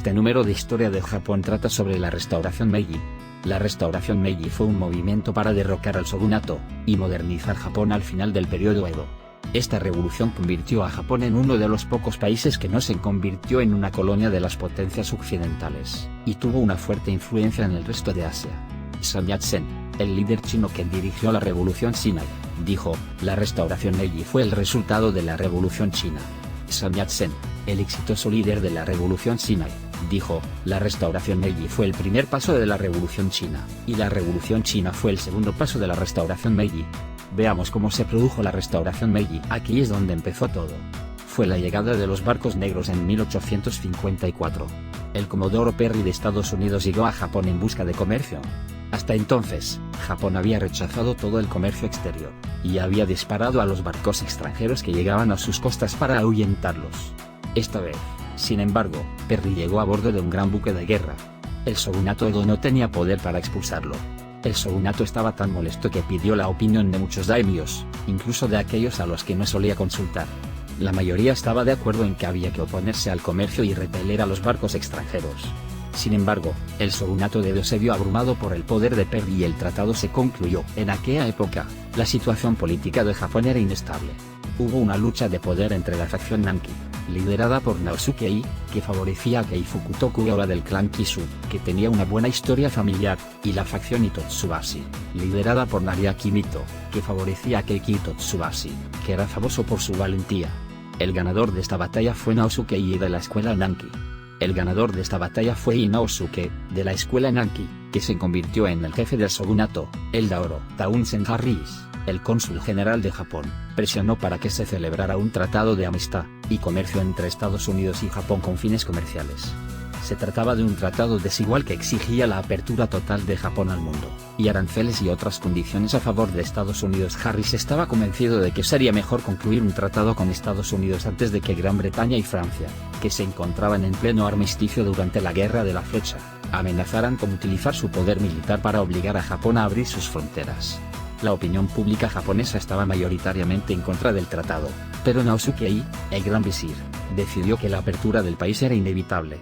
Este número de Historia de Japón trata sobre la restauración Meiji. La restauración Meiji fue un movimiento para derrocar al shogunato y modernizar Japón al final del periodo Edo. Esta revolución convirtió a Japón en uno de los pocos países que no se convirtió en una colonia de las potencias occidentales, y tuvo una fuerte influencia en el resto de Asia. Sun Yat-sen, el líder chino que dirigió la revolución Sinai, dijo: "La restauración Meiji fue el resultado de la revolución china". Sun Yat-sen, el exitoso líder de la revolución Sinai, dijo: "La restauración Meiji fue el primer paso de la revolución china, y la revolución china fue el segundo paso de la restauración Meiji". Veamos cómo se produjo la restauración Meiji. Aquí es donde empezó todo. Fue la llegada de los barcos negros en 1854. El comodoro Perry de Estados Unidos llegó a Japón en busca de comercio. Hasta entonces, Japón había rechazado todo el comercio exterior, y había disparado a los barcos extranjeros que llegaban a sus costas para ahuyentarlos. Esta vez, sin embargo, Perry llegó a bordo de un gran buque de guerra. El shogunato Edo no tenía poder para expulsarlo. El shogunato estaba tan molesto que pidió la opinión de muchos daimyos, incluso de aquellos a los que no solía consultar. La mayoría estaba de acuerdo en que había que oponerse al comercio y repeler a los barcos extranjeros. Sin embargo, el shogunato de Edo se vio abrumado por el poder de Perry y el tratado se concluyó. En aquella época, la situación política de Japón era inestable. Hubo una lucha de poder entre la facción Nanki, liderada por Naosuke Ei, que favorecía a Keifuku Tokugawa del clan Kisu, que tenía una buena historia familiar, y la facción Itotsubasi, liderada por Nariaki Mito, que favorecía a Keiki Itotsubasi, que era famoso por su valentía. El ganador de esta batalla fue Naosuke Ei de la escuela Nanki. El ganador de esta batalla fue Inosuke, de la escuela Nanki, que se convirtió en el jefe del shogunato. El Daoro Townsend Harris, el cónsul general de Japón, presionó para que se celebrara un tratado de amistad y comercio entre Estados Unidos y Japón con fines comerciales. Se trataba de un tratado desigual que exigía la apertura total de Japón al mundo, y aranceles y otras condiciones a favor de Estados Unidos. Harris estaba convencido de que sería mejor concluir un tratado con Estados Unidos antes de que Gran Bretaña y Francia, que se encontraban en pleno armisticio durante la Guerra de la Flecha, amenazaran con utilizar su poder militar para obligar a Japón a abrir sus fronteras. La opinión pública japonesa estaba mayoritariamente en contra del tratado, pero Naosuke Ei, el gran visir, decidió que la apertura del país era inevitable.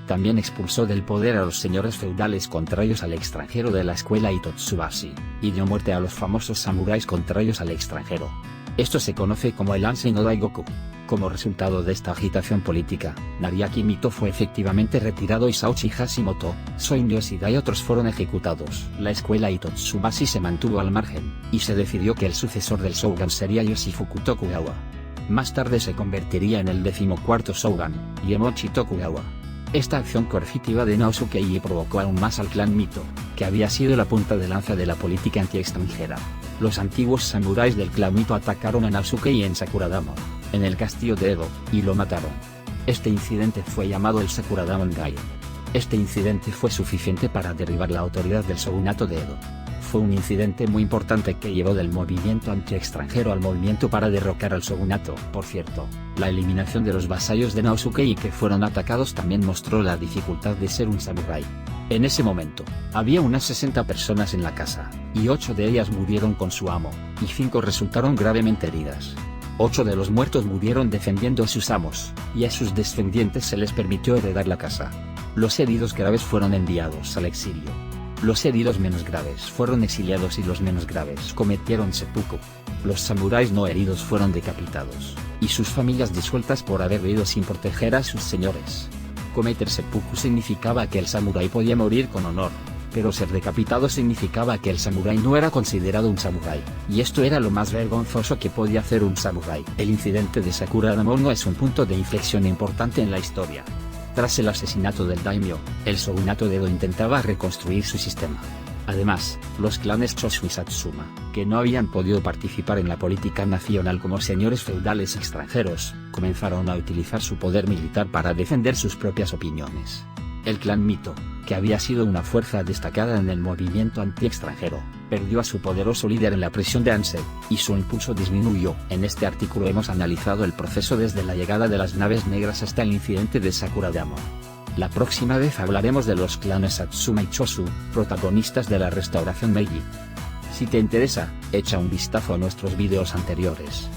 También expulsó del poder a los señores feudales contrarios al extranjero de la escuela Itotsubasi, y dio muerte a los famosos samuráis contrarios al extranjero. Esto se conoce como el Ansei no Daigoku. Como resultado de esta agitación política, Nariaki Mito fue efectivamente retirado y Saochi Hashimoto, Soin Yoshida y otros fueron ejecutados. La escuela Itotsubasi se mantuvo al margen, y se decidió que el sucesor del shogun sería Yoshifuku Tokugawa. Más tarde se convertiría en el 14º shogun, Iemochi Tokugawa. Esta acción coercitiva de Naosuke Ei provocó aún más al clan Mito, que había sido la punta de lanza de la política anti-extranjera. Los antiguos samuráis del clan Mito atacaron a Naosuke Ei en Sakuradama, en el castillo de Edo, y lo mataron. Este incidente fue llamado el Sakuradama-gai. Este incidente fue suficiente para derribar la autoridad del shogunato de Edo. Fue un incidente muy importante que llevó del movimiento anti-extranjero al movimiento para derrocar al shogunato. Por cierto, la eliminación de los vasallos de Naosuke Ei que fueron atacados también mostró la dificultad de ser un samurái. En ese momento, había unas 60 personas en la casa, y 8 de ellas murieron con su amo, y 5 resultaron gravemente heridas. 8 de los muertos murieron defendiendo a sus amos, y a sus descendientes se les permitió heredar la casa. Los heridos graves fueron enviados al exilio. Los heridos menos graves fueron exiliados y los menos graves cometieron seppuku. Los samuráis no heridos fueron decapitados, y sus familias disueltas por haber huido sin proteger a sus señores. Cometer seppuku significaba que el samurái podía morir con honor, pero ser decapitado significaba que el samurái no era considerado un samurái, y esto era lo más vergonzoso que podía hacer un samurái. El incidente de Sakuradama no es un punto de inflexión importante en la historia. Tras el asesinato del daimyo, el shogunato de Edo intentaba reconstruir su sistema. Además, los clanes Choshu y Satsuma, que no habían podido participar en la política nacional como señores feudales extranjeros, comenzaron a utilizar su poder militar para defender sus propias opiniones. El clan Mito, que había sido una fuerza destacada en el movimiento anti-extranjero, perdió a su poderoso líder en la prisión de Ansei, y su impulso disminuyó. En este artículo hemos analizado el proceso desde la llegada de las naves negras hasta el incidente de Sakuradama. La próxima vez hablaremos de los clanes Satsuma y Choshu, protagonistas de la restauración Meiji. Si te interesa, echa un vistazo a nuestros vídeos anteriores.